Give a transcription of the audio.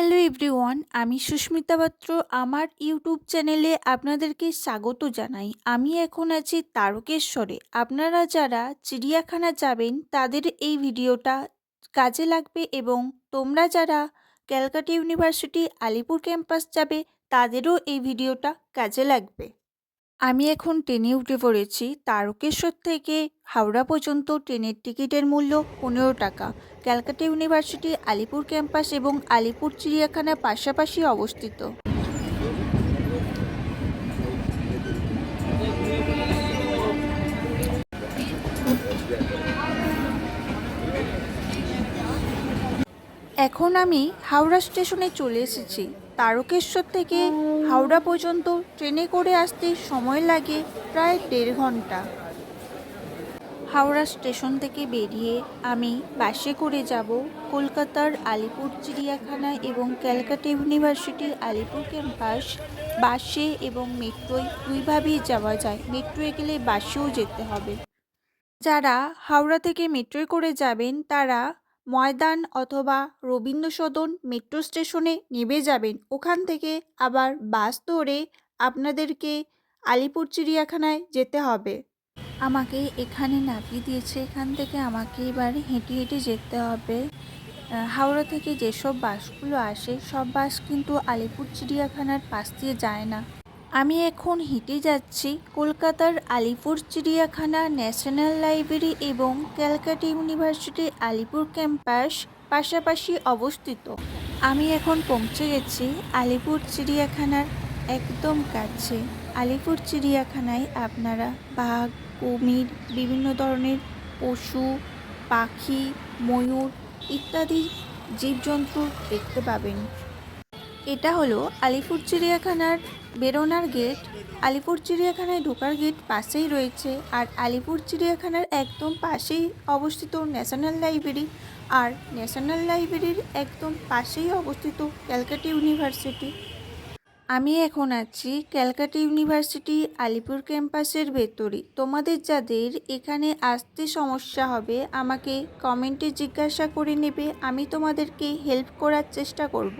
Hello everyone, আমি সুস্মিতা পাত্র। আমার ইউটিউব চ্যানেলে আপনাদেরকে স্বাগত জানাই। আমি এখন আছি তারকেশ্বরে। আপনারা যারা চিড়িয়াখানা যাবেন তাদের এই ভিডিওটা কাজে লাগবে, এবং তোমরা যারা ক্যালকাটা ইউনিভার্সিটি আলিপুর ক্যাম্পাস যাবে তাদেরও এই ভিডিওটা কাজে লাগবে। আমি এখন ট্রেনে উঠে পড়েছি। তারকেশ্বর থেকে হাওড়া পর্যন্ত ট্রেনের টিকিটের মূল্য 15 টাকা। ক্যালকাটা ইউনিভার্সিটি আলিপুর ক্যাম্পাস এবং আলিপুর চিড়িয়াখানা পাশাপাশি অবস্থিত। এখন আমি হাওড়া স্টেশনে চলে এসেছি। তারকেশ্বর থেকে হাওড়া পর্যন্ত ট্রেনে করে আসতে সময় লাগে প্রায় 1.5 ঘন্টা। হাওড়া স্টেশন থেকে বেরিয়ে আমি বাসে করে যাব কলকাতার আলিপুর চিড়িয়াখানা এবং ক্যালকাটা ইউনিভার্সিটি আলিপুর ক্যাম্পাস। বাসে এবং মেট্রোয় দুইভাবেই যাওয়া যায়। মেট্রোয় গেলে বাসেও যেতে হবে। যারা হাওড়া থেকে মেট্রোয় করে যাবেন তারা ময়দান অথবা রবীন্দ্র সদন মেট্রো স্টেশনে নেমে যাবেন। ওখান থেকে আবার বাস ধরে আপনাদেরকে আলিপুর চিড়িয়াখানায় যেতে হবে। আমাকে এখানে নামিয়ে দিয়েছে। এখান থেকে আমাকে এবার হেঁটে হেঁটে যেতে হবে। হাওড়া থেকে যেসব বাসগুলো আসে সব বাস কিন্তু আলিপুর চিড়িয়াখানার পাশ দিয়ে যায় না। আমি এখন হেঁটে যাচ্ছি কলকাতার আলিপুর চিড়িয়াখানা, ন্যাশনাল লাইব্রেরি এবং ক্যালকাটা ইউনিভার্সিটি আলিপুর ক্যাম্পাস পাশাপাশি অবস্থিত। আমি এখন পৌঁছে গেছি আলিপুর চিড়িয়াখানার একদম কাছে। আলিপুর চিড়িয়াখানায় আপনারা বাঘ, কুমির, বিভিন্ন ধরনের পশু, পাখি, ময়ূর ইত্যাদি জীবজন্তু দেখতে পাবেন। এটা হলো আলিপুর চিড়িয়াখানার বেরোনোর গেট। আলিপুর চিড়িয়াখানায় ঢোকার গেট পাশেই রয়েছে, আর আলিপুর চিড়িয়াখানার একদম পাশেই অবস্থিত ন্যাশনাল লাইব্রেরি, আর ন্যাশনাল লাইব্রেরির একদম পাশেই অবস্থিত ক্যালকাটা ইউনিভার্সিটি। আমি এখন আছি ক্যালকাটা ইউনিভার্সিটি আলিপুর ক্যাম্পাসের ভেতরে। তোমাদের যাদের এখানে আসতে সমস্যা হবে আমাকে কমেন্টে জিজ্ঞাসা করে নেবে, আমি তোমাদেরকে হেল্প করার চেষ্টা করব।